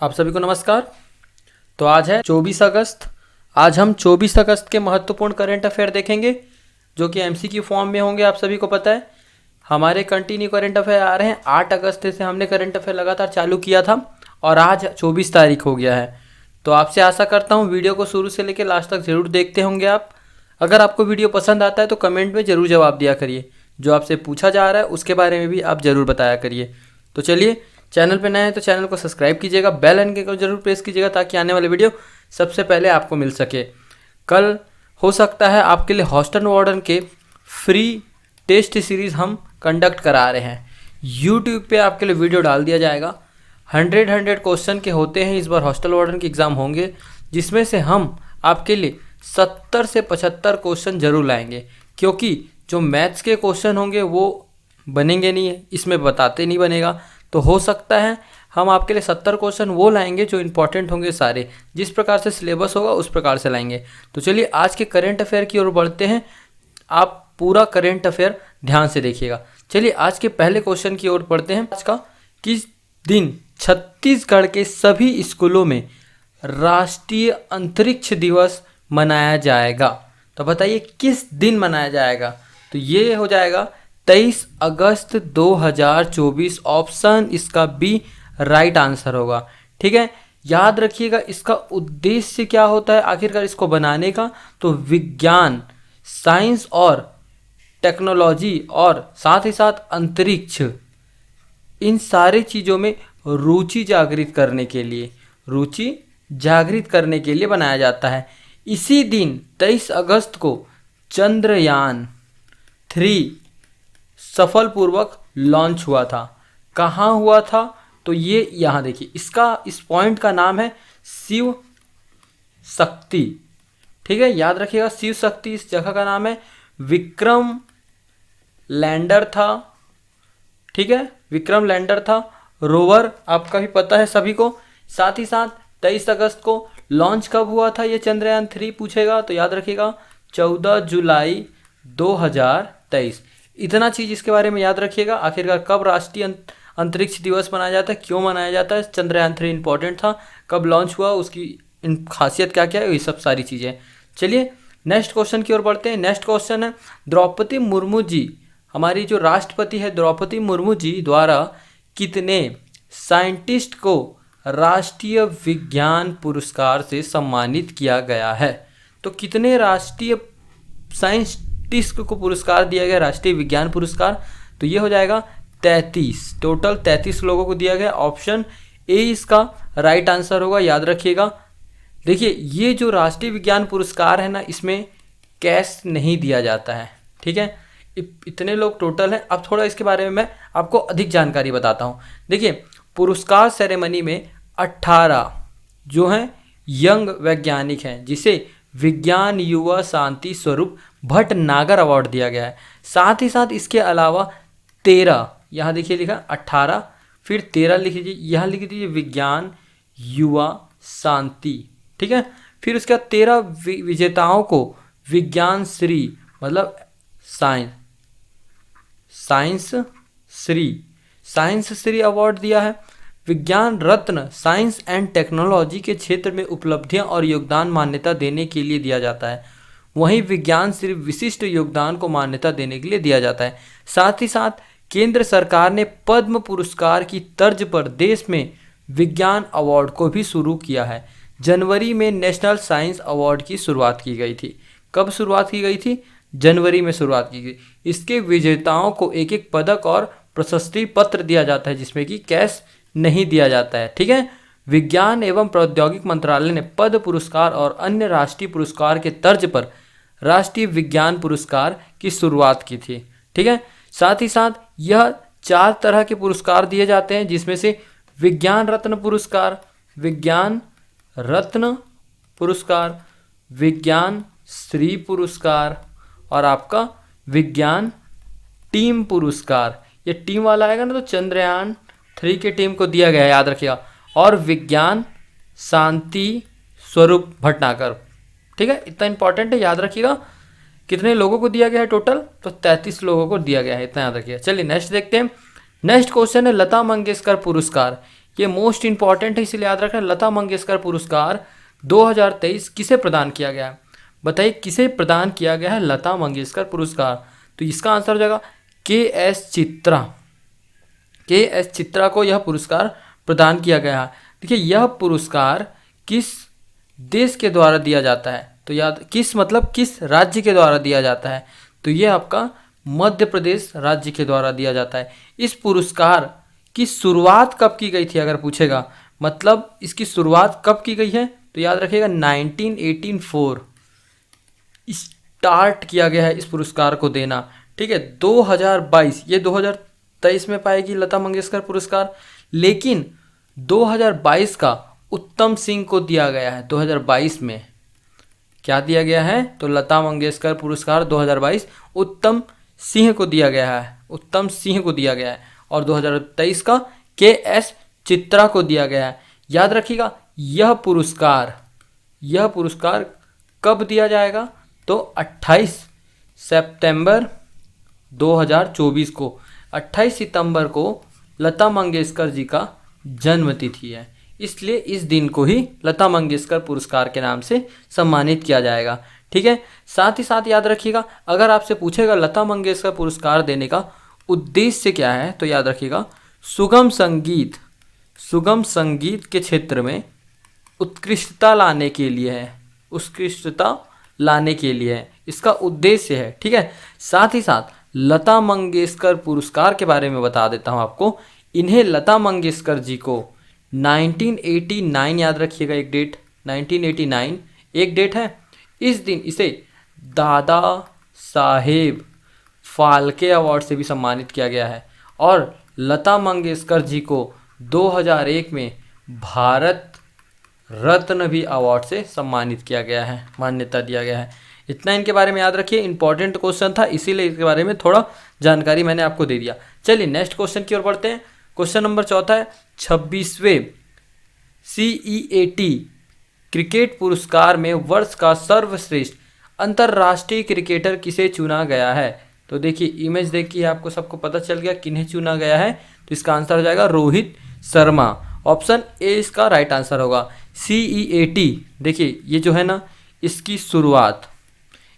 आप सभी को नमस्कार। तो आज है 24 अगस्त। आज हम 24 अगस्त के महत्वपूर्ण करंट अफेयर देखेंगे जो कि एमसीक्यू फॉर्म में होंगे। आप सभी को पता है हमारे कंटिन्यू करंट अफेयर आ रहे हैं। 8 अगस्त से हमने करंट अफेयर लगातार चालू किया था और आज 24 तारीख हो गया है। तो आपसे आशा करता हूँ वीडियो को शुरू से लेकर लास्ट तक ज़रूर देखते होंगे आप। अगर आपको वीडियो पसंद आता है तो कमेंट में ज़रूर जवाब दिया करिए। जो आपसे पूछा जा रहा है उसके बारे में भी आप ज़रूर बताया करिए। तो चलिए, चैनल पे नए हैं तो चैनल को सब्सक्राइब कीजिएगा, बेल आइकन को जरूर प्रेस कीजिएगा ताकि आने वाले वीडियो सबसे पहले आपको मिल सके। कल हो सकता है आपके लिए हॉस्टन वार्डन के फ्री टेस्ट सीरीज़ हम कंडक्ट करा रहे हैं। यूट्यूब पे आपके लिए वीडियो डाल दिया जाएगा। 100 क्वेश्चन के होते हैं। इस बार हॉस्टल वार्डन के एग्ज़ाम होंगे जिसमें से हम आपके लिए 70 से 75 क्वेश्चन जरूर लाएंगे, क्योंकि जो मैथ्स के क्वेश्चन होंगे वो बनेंगे नहीं है, इसमें बताते नहीं बनेगा। तो हो सकता है हम आपके लिए 70 क्वेश्चन वो लाएंगे जो इंपॉर्टेंट होंगे सारे, जिस प्रकार से सिलेबस होगा उस प्रकार से लाएंगे। तो चलिए आज के करंट अफेयर की ओर बढ़ते हैं। आप पूरा करंट अफेयर ध्यान से देखिएगा। चलिए आज के पहले क्वेश्चन की ओर बढ़ते हैं। आज का किस दिन छत्तीसगढ़ के सभी स्कूलों में राष्ट्रीय अंतरिक्ष दिवस मनाया जाएगा? तो बताइए किस दिन मनाया जाएगा? तो ये हो जाएगा 23 अगस्त 2024। ऑप्शन इसका बी राइट आंसर होगा। ठीक है, याद रखिएगा इसका उद्देश्य क्या होता है आखिरकार इसको बनाने का। तो विज्ञान, साइंस और टेक्नोलॉजी और साथ ही साथ अंतरिक्ष, इन सारी चीज़ों में रुचि जागृत करने के लिए बनाया जाता है। इसी दिन 23 अगस्त को चंद्रयान 3 सफलपूर्वक लॉन्च हुआ था। कहाँ हुआ था? तो ये यहाँ देखिए, इस पॉइंट का नाम है शिव शक्ति। ठीक है, याद रखिएगा शिव शक्ति इस जगह का नाम है। विक्रम लैंडर था। ठीक है, विक्रम लैंडर था। रोवर आपका भी पता है सभी को। साथ ही साथ 23 अगस्त को लॉन्च कब हुआ था ये चंद्रयान 3 पूछेगा तो याद रखिएगा 14 जुलाई 2023। इतना चीज़ इसके बारे में याद रखिएगा। आखिरकार कब राष्ट्रीय अंतरिक्ष दिवस मनाया जाता है, क्यों मनाया जाता है, चंद्रयान 3 इंपॉर्टेंट था, कब लॉन्च हुआ, उसकी खासियत क्या क्या है, ये सब सारी चीज़ें। चलिए नेक्स्ट क्वेश्चन की ओर बढ़ते हैं। नेक्स्ट क्वेश्चन है द्रौपदी मुर्मू जी, हमारी जो राष्ट्रपति है द्रौपदी मुर्मू जी द्वारा कितने साइंटिस्ट को राष्ट्रीय विज्ञान पुरस्कार से सम्मानित किया गया है? तो कितने राष्ट्रीय साइंटिस्ट को पुरस्कार दिया गया, राष्ट्रीय विज्ञान पुरस्कार? तो ये हो जाएगा 33। टोटल 33 लोगों को दिया गया। ऑप्शन ए इसका राइट आंसर होगा, याद रखिएगा। देखिए ये जो राष्ट्रीय विज्ञान पुरस्कार है ना, इसमें कैश नहीं दिया जाता है। ठीक है, इतने लोग टोटल हैं। अब थोड़ा इसके बारे में मैं आपको अधिक जानकारी बताता हूँ। देखिए पुरस्कार सेरेमनी में 18 जो हैं यंग वैज्ञानिक हैं जिसे विज्ञान युवा शांति स्वरूप भटनागर अवार्ड दिया गया है। साथ ही साथ इसके अलावा 13, यहाँ देखिए लिखा 18 फिर 13 लिख लीजिए, यहाँ लिख दीजिए विज्ञान युवा शांति। ठीक है, फिर उसके बाद 13 विजेताओं को विज्ञान श्री मतलब साइंस श्री अवार्ड दिया है। विज्ञान रत्न साइंस एंड टेक्नोलॉजी के क्षेत्र में उपलब्धियां और योगदान मान्यता देने के लिए दिया जाता है। वहीं विज्ञान श्री विशिष्ट योगदान को मान्यता देने के लिए दिया जाता है। साथ ही साथ केंद्र सरकार ने पद्म पुरस्कार की तर्ज पर देश में विज्ञान अवार्ड को भी शुरू किया है। जनवरी में नेशनल साइंस अवार्ड की शुरुआत की गई थी। कब शुरुआत की गई थी? जनवरी में शुरुआत की गई। इसके विजेताओं को एक एक पदक और प्रशस्ति पत्र दिया जाता है जिसमें कि कैश नहीं दिया जाता है। ठीक है, विज्ञान एवं प्रौद्योगिकी मंत्रालय ने पद्म पुरस्कार और अन्य राष्ट्रीय पुरस्कार के तर्ज पर राष्ट्रीय विज्ञान पुरस्कार की शुरुआत की थी। ठीक है, साथ ही साथ यह 4 तरह के पुरस्कार दिए जाते हैं जिसमें से विज्ञान रत्न पुरस्कार, विज्ञान श्री पुरस्कार और आपका विज्ञान टीम पुरस्कार। ये टीम वाला आएगा ना, तो चंद्रयान 3 के टीम को दिया गया है, याद रखिएगा। और विज्ञान शांति स्वरूप भटनागर। ठीक है, इतना इंपॉर्टेंट है, याद रखिएगा। कितने लोगों को दिया गया है टोटल? तो 33 लोगों को दिया गया है, इतना याद रखिएगा। चलिए नेक्स्ट देखते हैं। नेक्स्ट क्वेश्चन है लता मंगेशकर पुरस्कार ये मोस्ट इंपॉर्टेंट है, इसीलिए याद रखना। लता मंगेशकर पुरस्कार 2023 किसे प्रदान किया गया है? बताइए किसे प्रदान किया गया है लता मंगेशकर पुरस्कार? तो इसका आंसर हो जाएगा के.एस. चित्रा। के.एस. चित्रा को यह पुरस्कार प्रदान किया गया है। देखिए यह पुरस्कार किस देश के द्वारा दिया जाता है? तो याद किस मतलब किस राज्य के द्वारा दिया जाता है? तो ये आपका मध्य प्रदेश राज्य के द्वारा दिया जाता है। इस पुरस्कार की शुरुआत कब की गई थी अगर पूछेगा, मतलब इसकी शुरुआत कब की गई है? तो याद रखिएगा 1984 स्टार्ट किया गया है इस पुरस्कार को देना। ठीक है, 2022 ये 2023 में पाएगी लता मंगेशकर पुरस्कार, लेकिन 2022 का उत्तम सिंह को दिया गया है। 2022 में क्या दिया गया है? तो लता मंगेशकर पुरस्कार 2022 उत्तम सिंह को दिया गया है, उत्तम सिंह को दिया गया है। और 2023 का के.एस. चित्रा को दिया गया है। याद रखिएगा यह पुरस्कार कब दिया जाएगा? तो 28 सितंबर 2024 को, 28 सितंबर को लता मंगेशकर जी का जन्मतिथि है, इसलिए इस दिन को ही लता मंगेशकर पुरस्कार के नाम से सम्मानित किया जाएगा। ठीक है, साथ ही साथ याद रखिएगा अगर आपसे पूछेगा लता मंगेशकर पुरस्कार देने का उद्देश्य क्या है, तो याद रखिएगा सुगम संगीत के क्षेत्र में उत्कृष्टता लाने के लिए है, इसका उद्देश्य है। ठीक है, साथ ही साथ लता मंगेशकर पुरस्कार के बारे में बता देता हूँ आपको। इन्हें लता मंगेशकर जी को 1989 याद रखिएगा, एक डेट 1989 एक डेट है। इस दिन इसे दादा साहेब फाल्के अवार्ड से भी सम्मानित किया गया है। और लता मंगेशकर जी को 2001 में भारत रत्न भी अवार्ड से सम्मानित किया गया है, मान्यता दिया गया है। इतना इनके बारे में याद रखिए, इंपॉर्टेंट क्वेश्चन था इसीलिए इसके बारे में थोड़ा जानकारी मैंने आपको दे दिया। चलिए नेक्स्ट क्वेश्चन की ओर बढ़ते हैं। क्वेश्चन नंबर 4 है 26वें CEAT क्रिकेट पुरस्कार में वर्ष का सर्वश्रेष्ठ अंतर्राष्ट्रीय क्रिकेटर किसे चुना गया है? तो देखिए इमेज देखिए आपको सबको पता चल गया किन्हें चुना गया है। तो इसका आंसर हो जाएगा रोहित शर्मा। ऑप्शन ए इसका राइट आंसर होगा। CEAT देखिए ये जो है ना,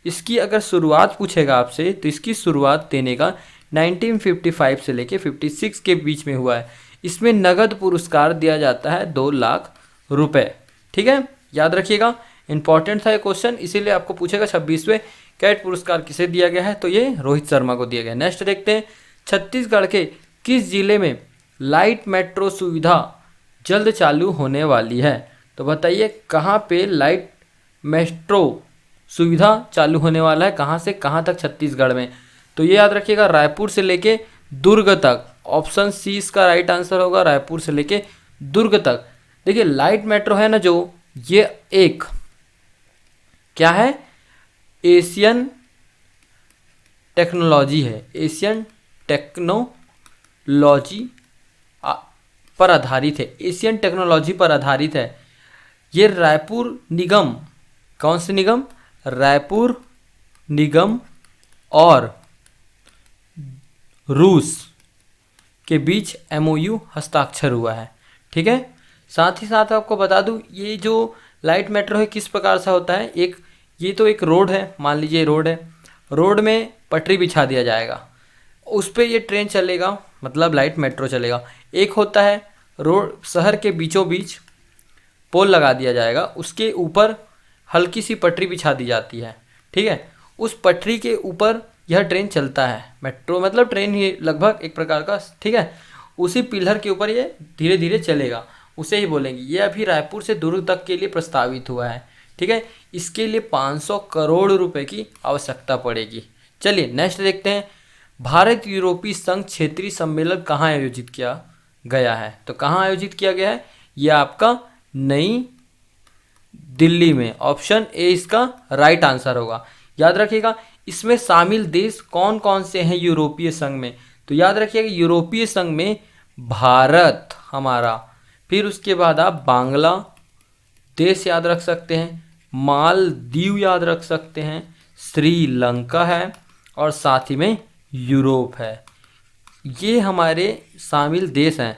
इसकी अगर शुरुआत पूछेगा आपसे तो इसकी शुरुआत देने का 1955 से लेके 56 के बीच में हुआ है। इसमें नगद पुरस्कार दिया जाता है 2 लाख रुपए। ठीक है, याद रखिएगा इंपॉर्टेंट था ये क्वेश्चन, इसीलिए आपको पूछेगा 26वें कैट पुरस्कार किसे दिया गया है? तो ये रोहित शर्मा को दिया गया। नेक्स्ट देखते हैं, छत्तीसगढ़ के किस जिले में लाइट मेट्रो सुविधा जल्द चालू होने वाली है? तो बताइए कहाँ पे लाइट मेट्रो सुविधा चालू होने वाला है, कहाँ से कहाँ तक छत्तीसगढ़ में? तो ये याद रखिएगा रायपुर से लेके दुर्ग तक। ऑप्शन सी इसका राइट आंसर होगा, रायपुर से लेके दुर्ग तक। देखिए लाइट मेट्रो है ना जो, ये एक क्या है? एशियन टेक्नोलॉजी है, एशियन टेक्नोलॉजी पर आधारित है, एशियन टेक्नोलॉजी पर आधारित है। ये रायपुर निगम, कौन से निगम? रायपुर निगम और रूस के बीच MOU हस्ताक्षर हुआ है। ठीक है, साथ ही साथ आपको बता दूं ये जो लाइट मेट्रो है किस प्रकार से होता है। ये तो एक रोड है, मान लीजिए रोड है, रोड में पटरी बिछा दिया जाएगा, उस पर ये ट्रेन चलेगा, मतलब लाइट मेट्रो चलेगा। एक होता है रोड, शहर के बीचों बीच पोल लगा दिया जाएगा, उसके ऊपर हल्की सी पटरी बिछा दी जाती है। ठीक है, उस पटरी के ऊपर यह ट्रेन चलता है। मेट्रो मतलब ट्रेन ही लगभग एक प्रकार का। ठीक है, उसी पिलर के ऊपर ये धीरे धीरे चलेगा, उसे ही बोलेंगे। ये अभी रायपुर से दुर्ग तक के लिए प्रस्तावित हुआ है। ठीक है, इसके लिए 500 करोड़ रुपए की आवश्यकता पड़ेगी। चलिए नेक्स्ट देखते हैं, भारत यूरोपीय संघ क्षेत्रीय सम्मेलन कहाँ आयोजित किया गया है? तो कहाँ आयोजित किया गया है? यह आपका नई दिल्ली में। ऑप्शन ए इसका राइट आंसर होगा। याद रखिएगा इसमें शामिल देश कौन कौन से हैं यूरोपीय संघ में? तो याद रखिएगा यूरोपीय संघ में भारत हमारा, फिर उसके बाद आप बांग्लादेश याद रख सकते हैं, मालदीव याद रख सकते हैं, श्रीलंका है और साथ ही में यूरोप है। ये हमारे शामिल देश हैं।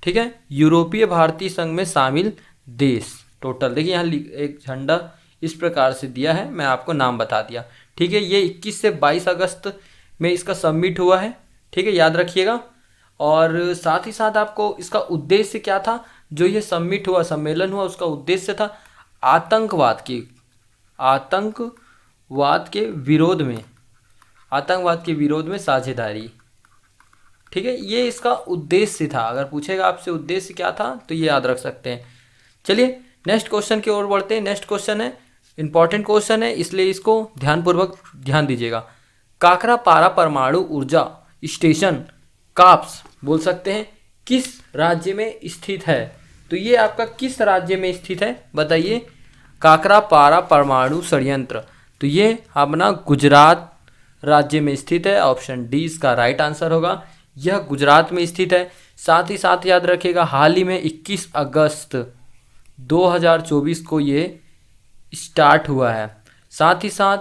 ठीक है, यूरोपीय भारतीय संघ में शामिल देश टोटल देखिए यहाँ एक झंडा इस प्रकार से दिया है, मैं आपको नाम बता दिया। ठीक है, ये 21 से 22 अगस्त में इसका सबमिट हुआ है। ठीक है, याद रखिएगा। और साथ ही साथ आपको इसका उद्देश्य क्या था, जो ये सबमिट हुआ, सम्मेलन हुआ, उसका उद्देश्य था आतंकवाद के विरोध में साझेदारी। ठीक है, ये इसका उद्देश्य था। अगर पूछेगा आपसे उद्देश्य क्या था तो ये याद रख सकते हैं। चलिए नेक्स्ट क्वेश्चन की ओर बढ़ते हैं। नेक्स्ट क्वेश्चन है इंपॉर्टेंट क्वेश्चन है, इसलिए इसको ध्यानपूर्वक ध्यान दीजिएगा। काकरापारा परमाणु ऊर्जा स्टेशन काप्स बोल सकते हैं किस राज्य में स्थित है? तो ये आपका किस राज्य में स्थित है बताइए? काकरापारा परमाणु संयंत्र, तो ये अपना गुजरात राज्य में स्थित है। ऑप्शन डी इसका राइट आंसर होगा, यह गुजरात में स्थित है। साथ ही साथ याद रखिएगा, हाल ही में 21 अगस्त 2024 को ये स्टार्ट हुआ है। साथ ही साथ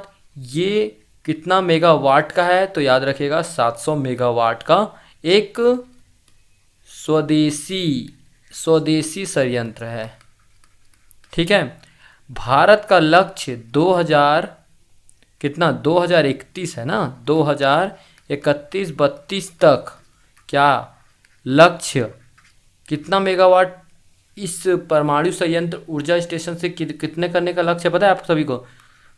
ये कितना मेगावाट का है? तो याद रखिएगा 700 मेगावाट का एक स्वदेशी संयंत्र है। ठीक है, भारत का लक्ष्य 2031 है ना, 2031-32 तक क्या लक्ष्य, कितना मेगावाट इस परमाणु संयंत्र ऊर्जा स्टेशन से कितने करने का लक्ष्य पता है आप सभी को?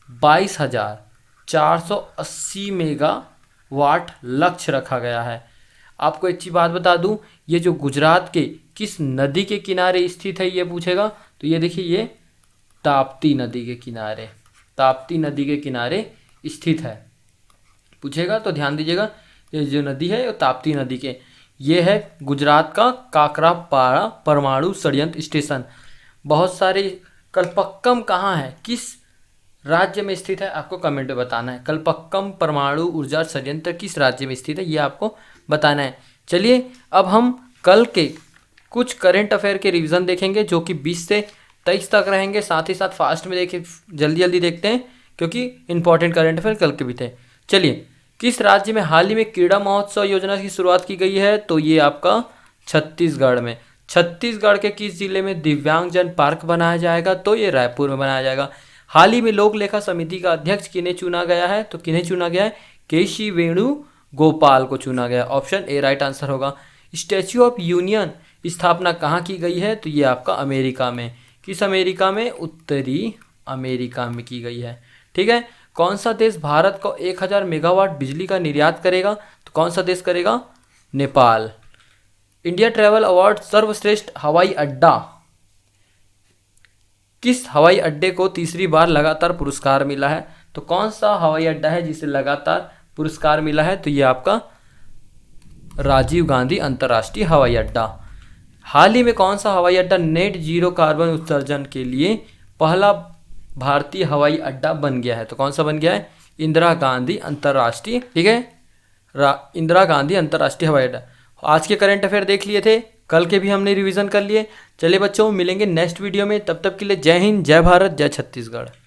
22,480 मेगावाट लक्ष्य रखा गया है। आपको एक चीज बात बता दूं, ये जो गुजरात के किस नदी के किनारे स्थित है ये पूछेगा, तो ये देखिए ये ताप्ती नदी के किनारे स्थित है। पूछेगा तो ध्यान दीजिएगा, ये जो नदी है वो ताप्ती नदी के, ये है गुजरात का काकरापारा परमाणु संयंत्र स्टेशन। बहुत सारे कल्पक्कम कहाँ है, किस राज्य में स्थित है, आपको कमेंट में बताना है। कल्पक्कम परमाणु ऊर्जा संयंत्र किस राज्य में स्थित है ये आपको बताना है। चलिए अब हम कल के कुछ करंट अफेयर के रिवीजन देखेंगे जो कि 20 से 23 तक रहेंगे। साथ ही साथ फास्ट में देखें, जल्दी देखते हैं क्योंकि इंपॉर्टेंट करंट अफेयर कल के भी थे। चलिए, किस राज्य में हाल ही में क्रीड़ा महोत्सव योजना की शुरुआत की गई है? तो ये आपका छत्तीसगढ़ में। छत्तीसगढ़ के किस जिले में दिव्यांगजन पार्क बनाया जाएगा? तो ये रायपुर में बनाया जाएगा। हाल ही में लोक लेखा समिति का अध्यक्ष किन्हें चुना गया है? तो किन्हें चुना गया है? केसी वेणुगोपाल को चुना गया। ऑप्शन ए राइट आंसर होगा। स्टैच्यू ऑफ यूनियन स्थापना कहाँ की गई है? तो ये आपका अमेरिका में। किस अमेरिका में? उत्तरी अमेरिका में की गई है। ठीक है, कौन सा देश भारत को 1000 मेगावाट बिजली का निर्यात करेगा? तो कौन सा देश करेगा? नेपाल। इंडिया ट्रैवल अवार्ड सर्वश्रेष्ठ हवाई अड्डा, किस हवाई अड्डे को तीसरी बार लगातार पुरस्कार मिला है? तो कौन सा हवाई अड्डा है जिसे लगातार पुरस्कार मिला है? तो ये आपका राजीव गांधी अंतर्राष्ट्रीय हवाई अड्डा। हाल ही में कौन सा हवाई अड्डा नेट जीरो कार्बन उत्सर्जन के लिए पहला भारतीय हवाई अड्डा बन गया है? तो कौन सा बन गया है? इंदिरा गांधी अंतर्राष्ट्रीय। ठीक है, इंदिरा गांधी अंतर्राष्ट्रीय हवाई अड्डा। आज के करंट अफेयर देख लिए थे, कल के भी हमने रिवीजन कर लिए। चलिए बच्चों, मिलेंगे नेक्स्ट वीडियो में, तब तक के लिए जय हिंद, जय भारत, जय छत्तीसगढ़।